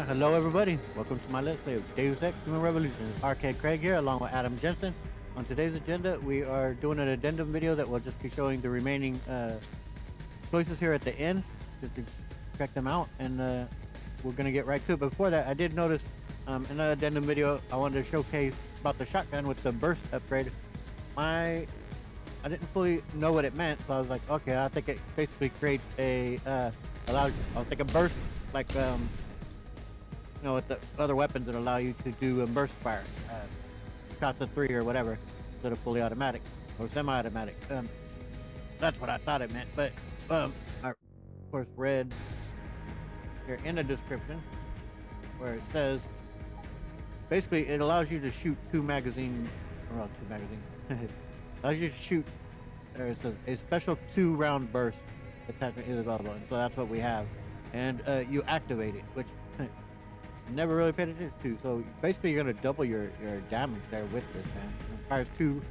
Hello everybody, welcome to my Let's Play of Deus Ex Human Revolution. Arcade Craig here along with Adam Jensen. On today's agenda, we are doing an addendum video that will just be showing the remaining choices here at the end, just to check them out, and we're going to get right to it. Before that, I did notice in the addendum video, I wanted to showcase about the shotgun with the burst upgrade. I didn't fully know what it meant, so I was like, okay, I think it basically creates a, a burst, like, with the other weapons that allow you to do a burst fire, shots of 3 or whatever, instead of fully automatic or semi-automatic. That's what I thought it meant, but I of course read here in the description where it says basically it allows you to shoot 2 magazines, or 2 magazines. Allows you to shoot. It says a special 2-round burst attachment is available, and so that's what we have, and you activate it, which never really paid attention to. So basically you're going to double your damage there with this, man. It requires 2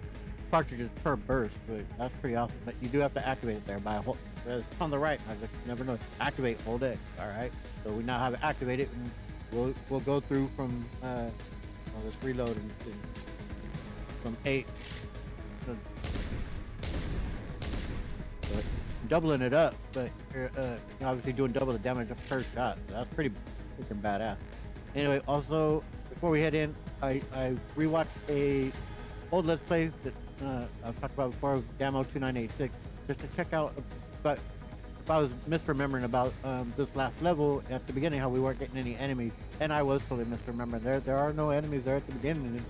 cartridges per burst, but that's pretty awesome. But you do have to activate it there by a hold. It's on the right. I just never know. Activate, hold it. All right. So we now have it activated, and we'll go through from let's reload and from 8. But doubling it up, but you're obviously doing double the damage per shot. So that's pretty freaking badass. Anyway, also before we head in, I rewatched a old Let's Play that I've talked about before, Damo 2986, just to check out. But if I was misremembering about this last level at the beginning, how we weren't getting any enemies, and I was totally misremembering. There are no enemies there at the beginning.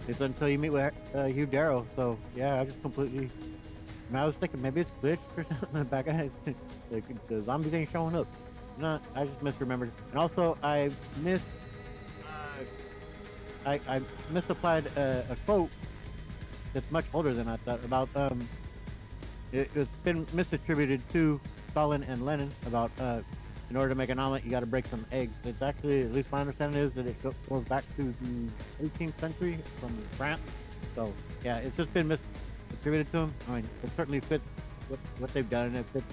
It's until you meet with Hugh Darrow. So yeah, I just completely. I was thinking maybe it's glitched or something back ahead. The zombies ain't showing up. No, I just misremembered. And also, I misapplied a quote that's much older than I thought about. It's been misattributed to Stalin and Lenin about in order to make an omelet, you got to break some eggs. It's actually, at least my understanding is that it goes back to the 18th century from France. So yeah, it's just been misattributed to them. I mean, it certainly fits what they've done, and it fits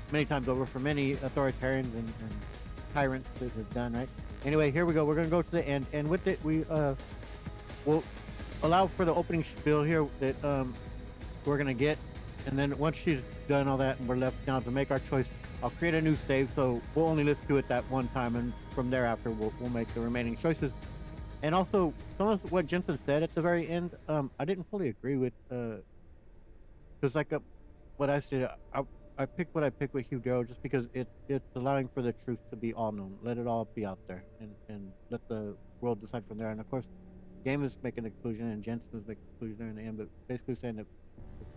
many times over for many authoritarians and tyrants that have done, right? Anyway, here we go. We're going to go to the end, and with it, we will allow for the opening spiel here that we're going to get, and then once she's done all that and we're left now to make our choice, I'll create a new save, so we'll only listen to it that one time, and from thereafter we'll make the remaining choices. And also, some of what Jensen said at the very end, I didn't fully agree with, because like what I said, I picked what I picked with Hugh Darrow just because it's allowing for the truth to be all known. Let it all be out there, and let the world decide from there. And of course, the game is making a conclusion, and Jensen is making a conclusion there in the end, but basically saying that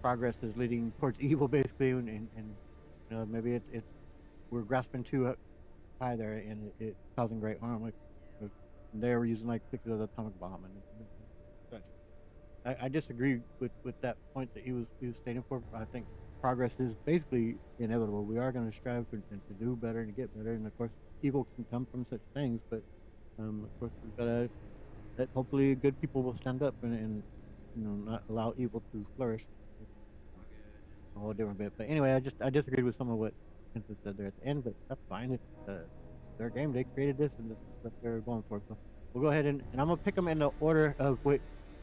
progress is leading towards evil, basically, and maybe it's we're grasping too high there, and it's causing great harm. Like they were using like pictures of the atomic bomb and such. I disagree with that point that he was stating for. I think progress is basically inevitable. We are going to strive to do better and to get better, and of course, evil can come from such things. But of course, we've got to that hopefully good people will stand up and not allow evil to flourish. It's a whole different bit. But anyway, I disagreed with some of what Vincent said there at the end, but that's fine. It's their game. They created this, and this is what they're going for. So we'll go ahead and I'm gonna pick them in the order of what.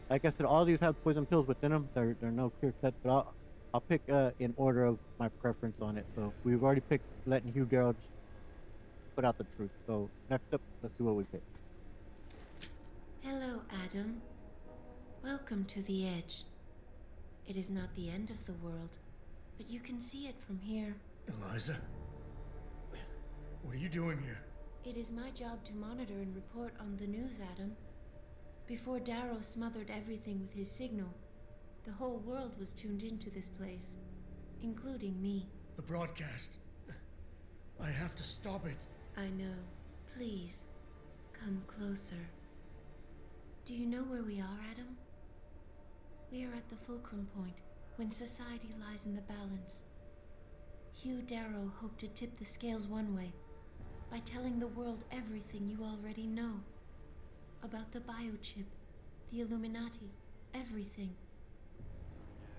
Like I said, all these have poison pills within them. They're no clear cut, but I'll pick in order of my preference on it. So we've already picked letting Hugh Darrow just put out the truth. So next up, let's see what we pick. Hello, Adam. Welcome to the Edge. It is not the end of the world, but you can see it from here. Eliza? What are you doing here? It is my job to monitor and report on the news, Adam. Before Darrow smothered everything with his signal, the whole world was tuned into this place, including me. The broadcast. I have to stop it. I know. Please, come closer. Do you know where we are, Adam? We are at the fulcrum point, when society lies in the balance. Hugh Darrow hoped to tip the scales one way, by telling the world everything you already know. About the biochip, the Illuminati, everything.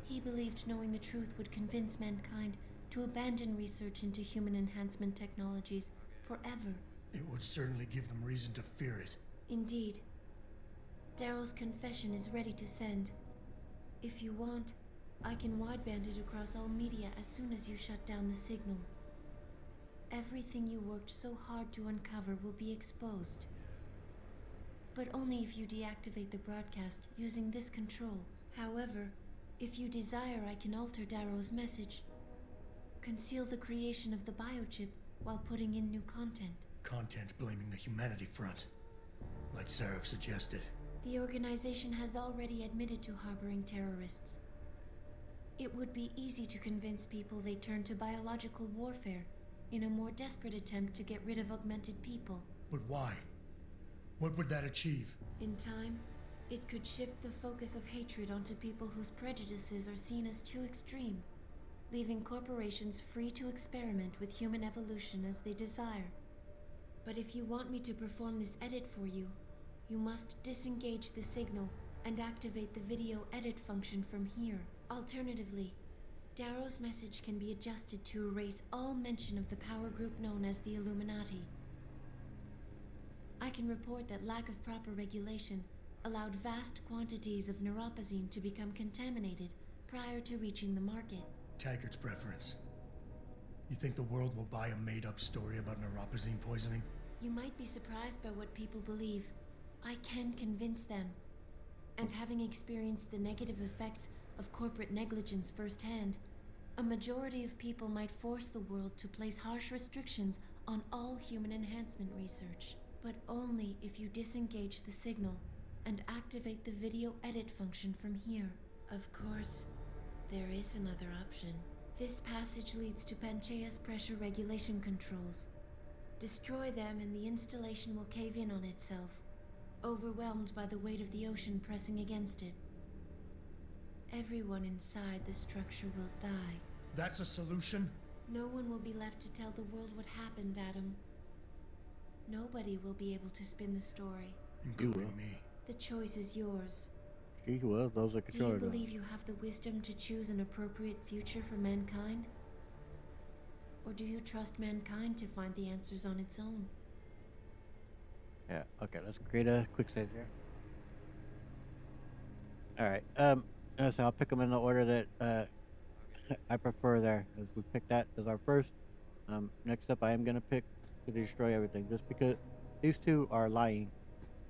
He believed knowing the truth would convince mankind to abandon research into human enhancement technologies forever. It would certainly give them reason to fear it. Indeed. Darrow's confession is ready to send. If you want, I can wideband it across all media as soon as you shut down the signal. Everything you worked so hard to uncover will be exposed. But only if you deactivate the broadcast using this control. However, if you desire, I can alter Darrow's message. Conceal the creation of the biochip while putting in new content. Content blaming the humanity front, like Seraph suggested. The organization has already admitted to harboring terrorists. It would be easy to convince people they turn to biological warfare in a more desperate attempt to get rid of augmented people. But why? What would that achieve? In time, it could shift the focus of hatred onto people whose prejudices are seen as too extreme, leaving corporations free to experiment with human evolution as they desire. But if you want me to perform this edit for you, you must disengage the signal and activate the video edit function from here. Alternatively, Darrow's message can be adjusted to erase all mention of the power group known as the Illuminati. I can report that lack of proper regulation allowed vast quantities of neuropozyne to become contaminated prior to reaching the market. Taggart's preference. You think the world will buy a made-up story about neuropozyne poisoning? You might be surprised by what people believe. I can convince them. And having experienced the negative effects of corporate negligence firsthand, a majority of people might force the world to place harsh restrictions on all human enhancement research. But only if you disengage the signal and activate the video edit function from here. Of course, there is another option. This passage leads to Panchaea's pressure regulation controls. Destroy them and the installation will cave in on itself, overwhelmed by the weight of the ocean pressing against it. Everyone inside the structure will die. That's a solution? No one will be left to tell the world what happened, Adam. Nobody will be able to spin the story. Including me. The choice is yours. She will. Those are Do you controllers. believe you have the wisdom to choose an appropriate future for mankind? Or do you trust mankind to find the answers on its own? Yeah. Okay. Let's create a quick save here. All right. So I'll pick them in the order that I prefer. There, as we pick that as our first. Next up, I am gonna pick to destroy everything, just because these two are lying,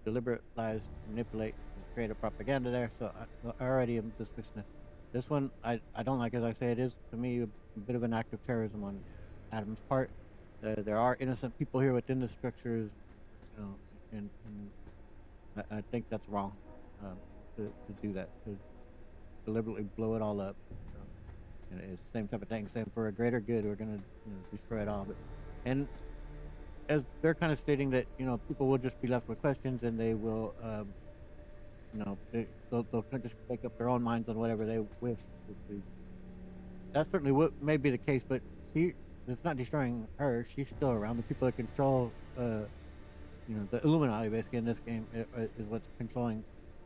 deliberate lies, manipulate, and create a propaganda there. So I already am dismissing it. This one, I don't like. As I say, it is to me a bit of an act of terrorism on Adam's part. There are innocent people here within the structures, you know, and I think that's wrong to do that, to deliberately blow it all up. And it's the same type of thing. Same for a greater good, we're gonna destroy it all. But and as they're kind of stating that people will just be left with questions and they will they'll just make up their own minds on whatever they wish. That's certainly what may be the case, but it's not destroying her. She's still around. The people that control the Illuminati basically in this game is what's controlling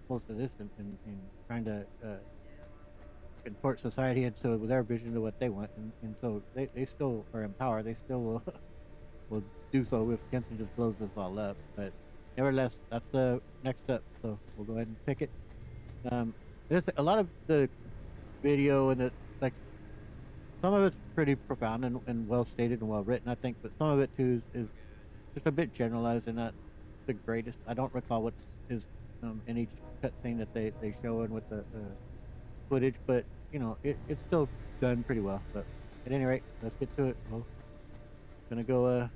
most of this and trying to contort society into their vision of what they want, and so they still are in power. They still will do so if Kenton just blows this all up. But nevertheless, that's the next step. So we'll go ahead and pick it. There's a lot of the video and some of it's pretty profound and well stated and well written, I think, but some of it too is just a bit generalized and not the greatest. I don't recall what is in each cutscene that they show in with the footage, but it's still done pretty well. But at any rate, let's get to it. We're gonna go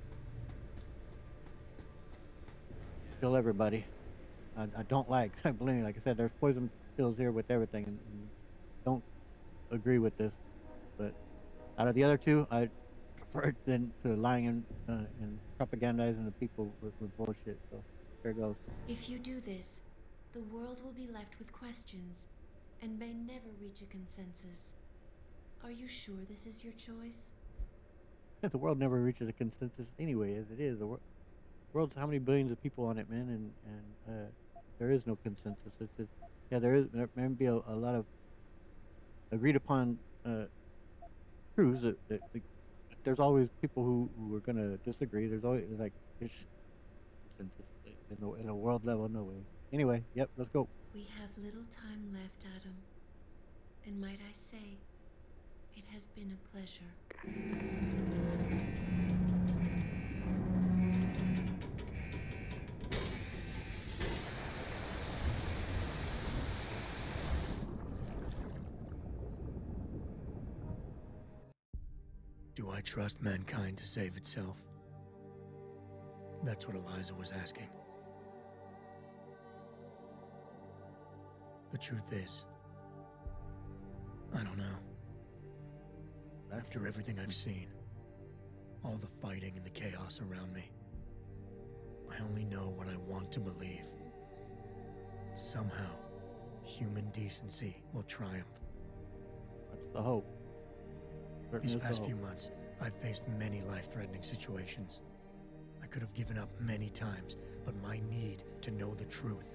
kill everybody. I don't like, I believe, like I said, there's poison pills here with everything, and don't agree with this. But out of the other two, I prefer it than to lying and propagandizing the people with bullshit. So there goes. If you do this, the world will be left with questions and may never reach a consensus. Are you sure this is your choice? The world never reaches a consensus anyway, as it is. The world's how many billions of people on it, man, and there is no consensus. It's just, yeah, there may be a lot of agreed upon truths that there's always people who are gonna disagree. There's always like there's consensus in a world level, no way. Anyway, yep, let's go. We have little time left, Adam. And might I say, it has been a pleasure. Do I trust mankind to save itself? That's what Eliza was asking. The truth is, I don't know. After everything I've seen, all the fighting and the chaos around me, I only know what I want to believe. Somehow, human decency will triumph. That's the hope. Certainly These is the past hope. few months, I've faced many life-threatening situations. I could have given up many times, but my need to know the truth,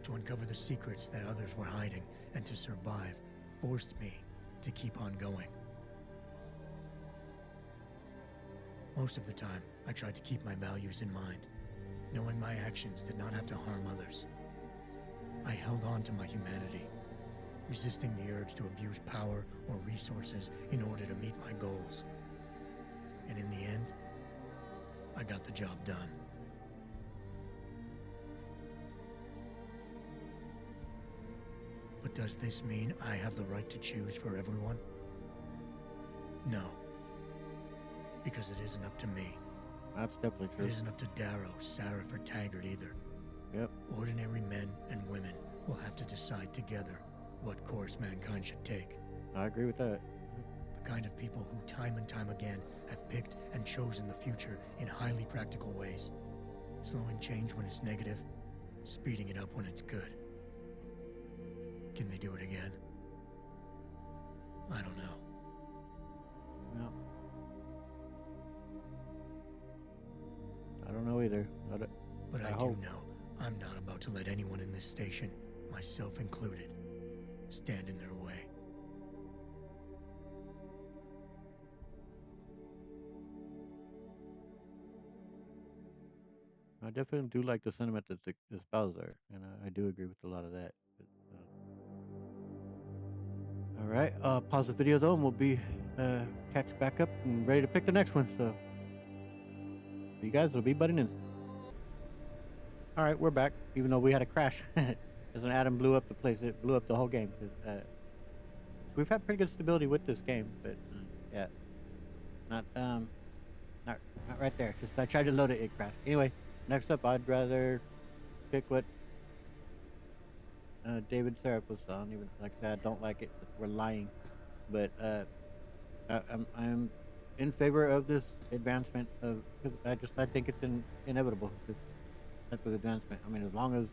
to uncover the secrets that others were hiding, and to survive forced me to keep on going. Most of the time, I tried to keep my values in mind, knowing my actions did not have to harm others. I held on to my humanity, resisting the urge to abuse power or resources in order to meet my goals. And in the end, I got the job done. But does this mean I have the right to choose for everyone? No. Because it isn't up to me. That's definitely It true. isn't up to Darrow, Sarif, or Taggart either. Yep. Ordinary men and women will have to decide together what course mankind should take. I agree with that. The kind of people who time and time again have picked and chosen the future in highly practical ways, slowing change when it's negative, speeding it up when it's good. Can they do it again? I don't know. Yep. I don't know either. But I do hope. know I'm not about to let anyone in this station, myself included, stand in their way. I definitely do like the sentiment that's espoused there, and I do agree with a lot of that. All right, pause the video though, and we'll be catch back up and ready to pick the next one. So you guys will be butting in. All right, we're back. Even though we had a crash, as an atom blew up the place, it blew up the whole game. So we've had pretty good stability with this game, but yeah, not not right there. Just I tried to load it, it crashed. Anyway, next up, I'd rather pick what David Seraph was on. Even like I said, I don't like it. We're lying, but I'm in favor of this advancement of because I think it's inevitable this type of advancement. I mean, as long as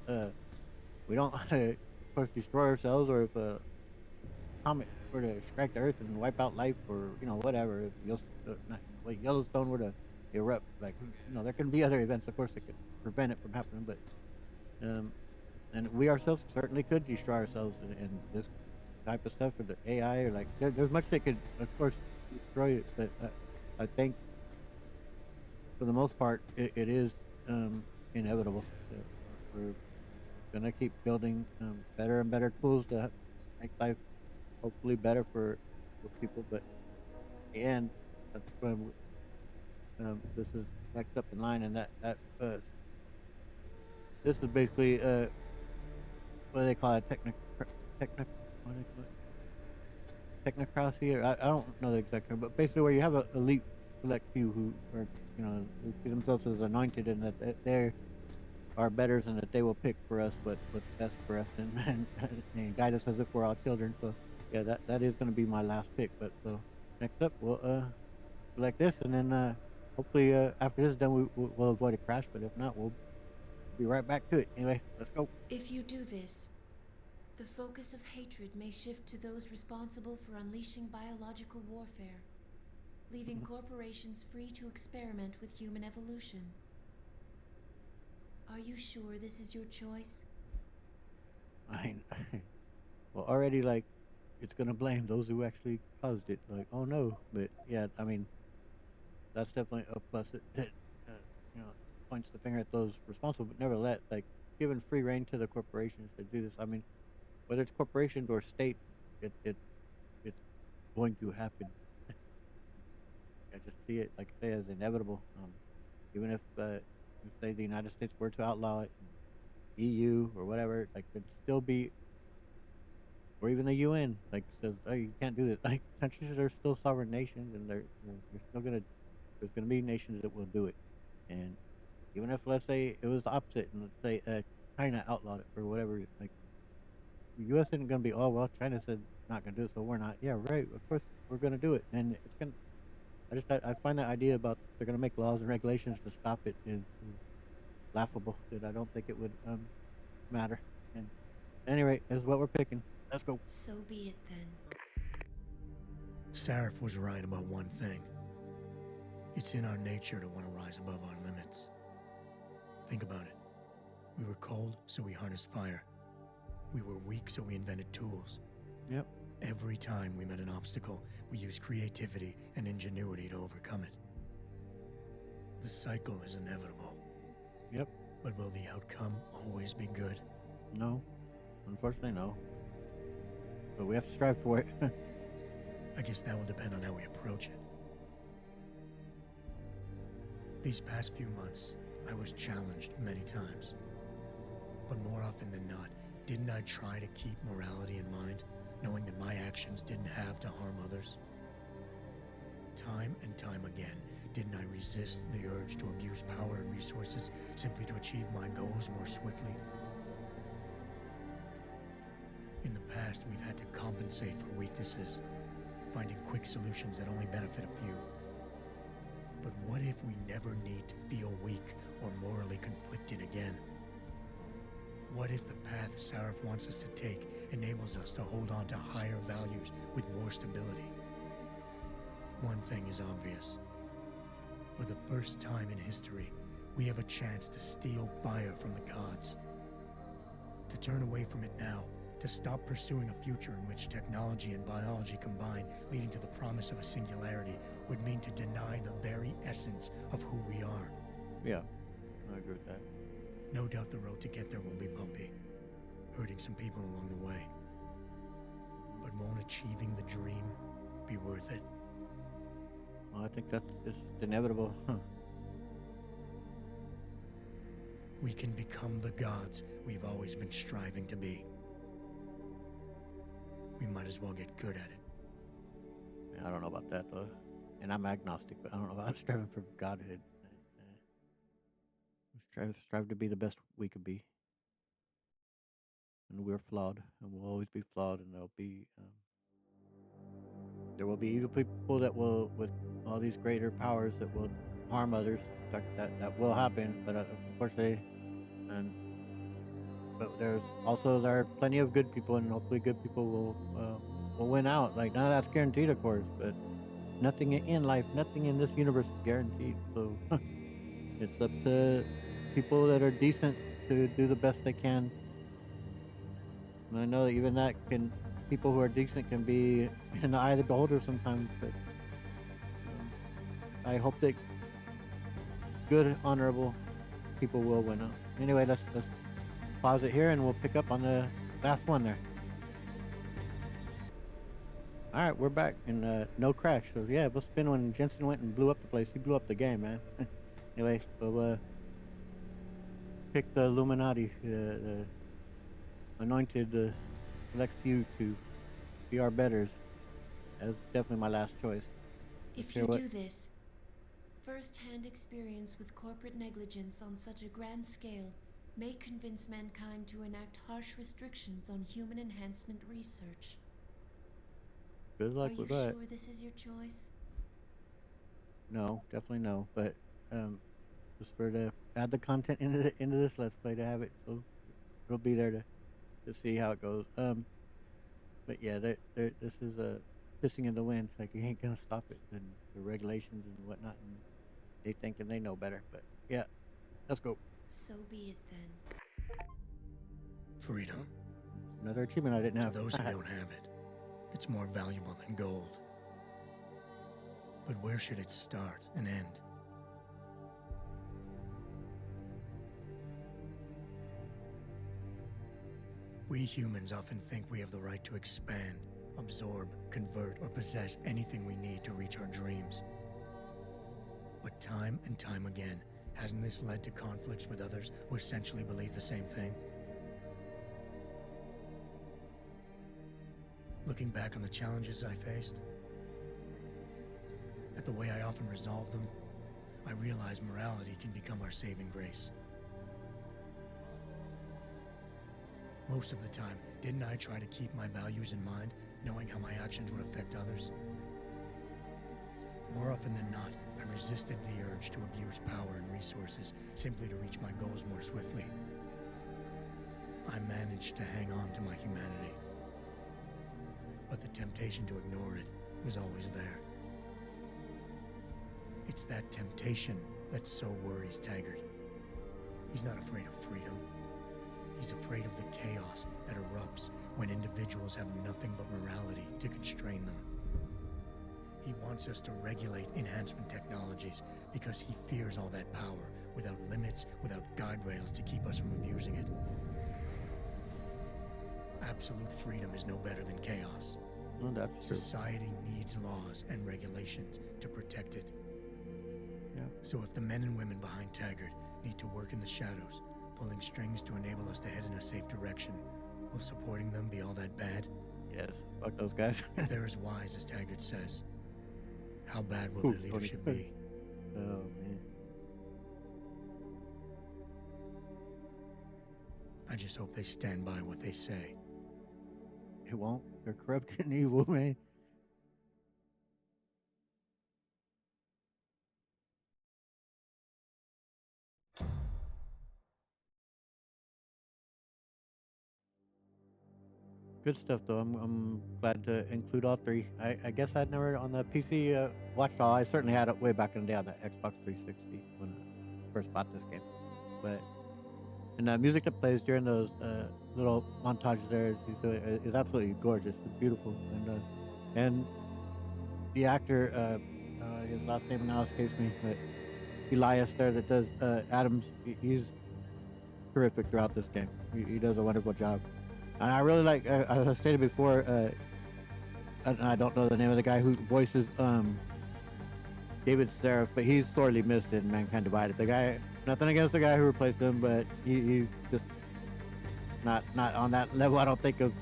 we don't of course destroy ourselves, or if a comet were to strike the Earth and wipe out life, or whatever, if Yellowstone were to erupt, like there can be other events, of course, that could prevent it from happening, but um, and we ourselves certainly could destroy ourselves, and this type of stuff, or the AI, or like there's much that could, of course, destroy it. But I think for the most part, it is inevitable. We're gonna keep building better and better tools to make life hopefully better for people. But in the end, that's when this is next up in line, and this is basically what do they call it, technic what do they call it? Technocracy, or I don't know the exact term, but basically where you have a elite select few who are who see themselves as anointed, and that they are betters, and that they will pick for us what's best for us, and guide us as if we're all children. So yeah, that is going to be my last pick. But so next up we'll select this, and then hopefully after this is done we'll avoid a crash, but if not, we'll be right back to it. Anyway, let's go. If you do this, the focus of hatred may shift to those responsible for unleashing biological warfare, leaving corporations free to experiment with human evolution. Are you sure this is your choice? I mean, well, already, like, it's gonna blame those who actually caused it. Like, oh no, but yeah, I mean, that's definitely a plus. It you know points the finger at those responsible, but nevertheless, like giving free reign to the corporations to do this. I mean, whether it's corporations or states, it's going to happen. I just see it, like I say, as inevitable. Even if say the United States were to outlaw it, and EU or whatever, like there'd still be, or even the UN, like says, oh, you can't do this. Like countries are still sovereign nations, and they're still gonna there's gonna be nations that will do it. And even if let's say it was the opposite, and let's say China outlawed it for whatever, like the U.S. isn't gonna be, oh well, China said not gonna do it, so we're not. Yeah, right. Of course we're gonna do it, and it's gonna. I find that idea about they're gonna make laws and regulations to stop it is laughable. That I don't think it would matter. And anyway, is what we're picking. Let's go. So be it then. Sarif was right about one thing. It's in our nature to want to rise above our limits. Think about it. We were cold, so we harnessed fire. We were weak, so we invented tools. Yep. Every time we met an obstacle, we used creativity and ingenuity to overcome it. The cycle is inevitable. Yep. But will the outcome always be good? No. Unfortunately, no. But we have to strive for it. I guess that will depend on how we approach it. These past few months, I was challenged many times. But more often than not, didn't I try to keep morality in mind, knowing that my actions didn't have to harm others? Time and time again, didn't I resist the urge to abuse power and resources simply to achieve my goals more swiftly? In the past, we've had to compensate for weaknesses, finding quick solutions that only benefit a few. But what if we never need to feel weak or morally conflicted again? What if the path Sarif wants us to take enables us to hold on to higher values with more stability? One thing is obvious. For the first time in history, we have a chance to steal fire from the gods. To turn away from it now, to stop pursuing a future in which technology and biology combine, leading to the promise of a singularity, would mean to deny the very essence of who we are. Yeah, I agree with that. No doubt the road to get there will be bumpy, hurting some people along the way. But won't achieving the dream be worth it? Well, I think that's just inevitable. We can become the gods we've always been striving to be. We might as well get good at it. Yeah, I don't know about that though, and I'm agnostic, but I don't know about striving for godhood. Strive to be the best we could be, and we're flawed, and we'll always be flawed, and there will be evil people that will, with all these greater powers, that will harm others. That will happen, but unfortunately, and but there are plenty of good people, and hopefully good people will win out. Like none of that's guaranteed, of course, but nothing in life, nothing in this universe is guaranteed. So it's up to people that are decent to do the best they can. And I know that even that can, people who are decent can be in the eye of the beholder sometimes. But um, I hope that good, honorable people will win out. Anyway, let's pause it here, and we'll pick up on the last one there. All right, we're back, and no crash. So yeah, we'll spin when Jensen went and blew up the place. He blew up the game, man. Anyway, we'll pick the Illuminati, the anointed, the select few to be our betters. That's definitely my last choice. Let's If hear you what. do this, first-hand experience with corporate negligence on such a grand scale may convince mankind to enact harsh restrictions on human enhancement research. Good Are luck you with that. sure this is your choice? No, definitely no. But just for to add the content into this let's play to have it, so it'll be there to see how it goes. But yeah, this is a pissing in the wind. It's like you ain't gonna stop it, and the regulations and whatnot, and they thinking they know better. But yeah, let's go. So be it then. Freedom. Another achievement I didn't To have. those who don't have it, it's more valuable than gold. But where should it start and end? We humans often think we have the right to expand, absorb, convert, or possess anything we need to reach our dreams. But time and time again, hasn't this led to conflicts with others who essentially believe the same thing? Looking back on the challenges I faced, at the way I often resolve them, I realize morality can become our saving grace. Most of the time, didn't I try to keep my values in mind, knowing how my actions would affect others? More often than not, I resisted the urge to abuse power and resources simply to reach my goals more swiftly. I managed to hang on to my humanity, but the temptation to ignore it was always there. It's that temptation that so worries Taggart. He's not afraid of freedom. He's afraid of the chaos that erupts when individuals have nothing but morality to constrain them. He wants us to regulate enhancement technologies because he fears all that power without limits, without guide rails to keep us from abusing it. Absolute freedom is no better than chaos. Well, that's true. Society needs laws and regulations to protect it. Yeah. So if the men and women behind Taggart need to work in the shadows, pulling strings to enable us to head in a safe direction, will supporting them be all that bad? Yes. Fuck those guys. If they're as wise as Taggart says, how bad will Ooh, their leadership Tony. be? Oh man. I just hope they stand by what they say. It won't. They're corrupt and evil, man. Good stuff though. I'm glad to include all three. I guess I'd never on the PC watched all. I certainly had it way back in the day on the Xbox 360 when I first bought this game. But and the music that plays during those little montages there is absolutely gorgeous. It's beautiful, and the actor, his last name now escapes me, but Elias there that does Adams, he's terrific throughout this game. He does a wonderful job, and I really like. As I stated before, I don't know the name of the guy who voices David Seraph, but he's sorely missed in Mankind Divided. The guy, nothing against the guy who replaced him, but he just not on that level. I don't think of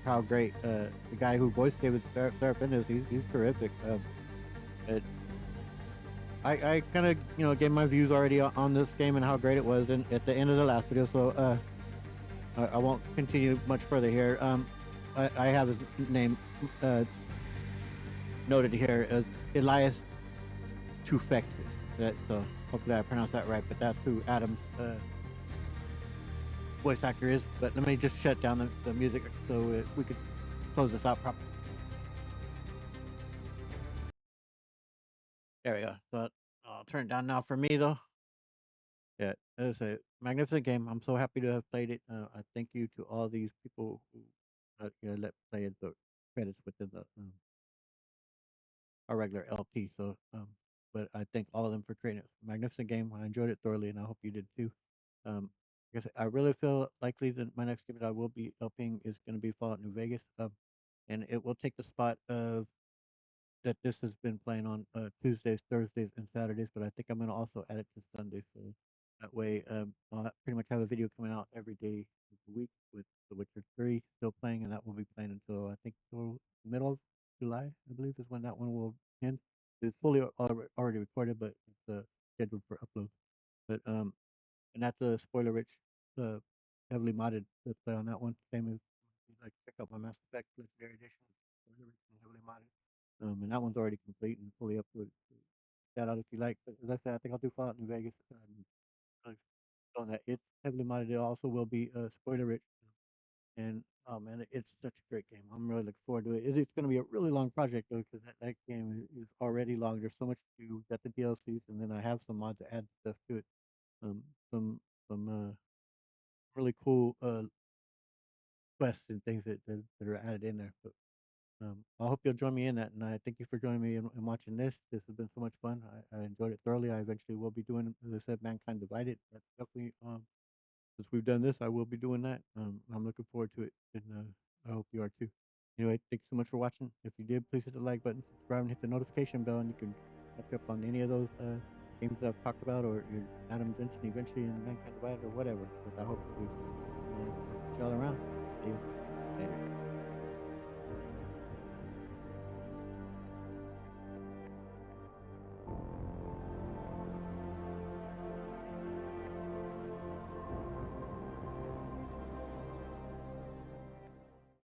how great the guy who voiced David Seraphin is. He's terrific. It, I kind of gave my views already on this game and how great it was, and at the end of the last video, so I won't continue much further here. I have his name noted here as Elias Tufexis. So hopefully I pronounced that right, but that's who Adam's voice actor is. But let me just shut down the music so we could close this out properly. There we go. So I'll turn it down now for me though. Yeah, it's a magnificent game. I'm so happy to have played it. I thank you to all these people who let play the credits within the our regular LP. So, but I thank all of them for creating a magnificent game. I enjoyed it thoroughly, and I hope you did too. I guess I really feel likely that my next game that I will be helping is going to be Fallout New Vegas. And it will take the spot of that this has been playing on Tuesdays, Thursdays, and Saturdays. But I think I'm going to also add it to Sunday, so that way pretty much have a video coming out every day of the week with The Witcher 3 still playing, and that will be playing until I think till middle of July, I believe, is when that one will end. It's fully already recorded, but it's scheduled for upload. But and that's a spoiler rich, uh, heavily modded let's play on that one. Same as if you'd like to check out my Mass Effect Legendary Edition, spoiler rich and heavily modded. And that one's already complete and fully uploaded. So check that out if you like. But as I said, I think I'll do Fallout New Vegas. On that, it's heavily modded. It also will be spoiler rich. And oh man, it's such a great game. I'm really looking forward to it. It's going to be a really long project though, because that game is already long. There's so much to do. Got the DLCs, and then I have some mods to add stuff to it. Um, some really cool quests and things that are added in there. I hope you'll join me in that, and I thank you for joining me in watching this. This has been so much fun. I enjoyed it thoroughly. I eventually will be doing, as I said, Mankind Divided. That's definitely since we've done this, I will be doing that. I'm looking forward to it, and I hope you are too. Anyway, thanks so much for watching. If you did, please hit the like button, subscribe, and hit the notification bell, and you can catch up on any of those games that I've talked about, or your Adam's Engine eventually in Mankind Divided, or whatever. But I hope we, I'll catch y'all around. See you later.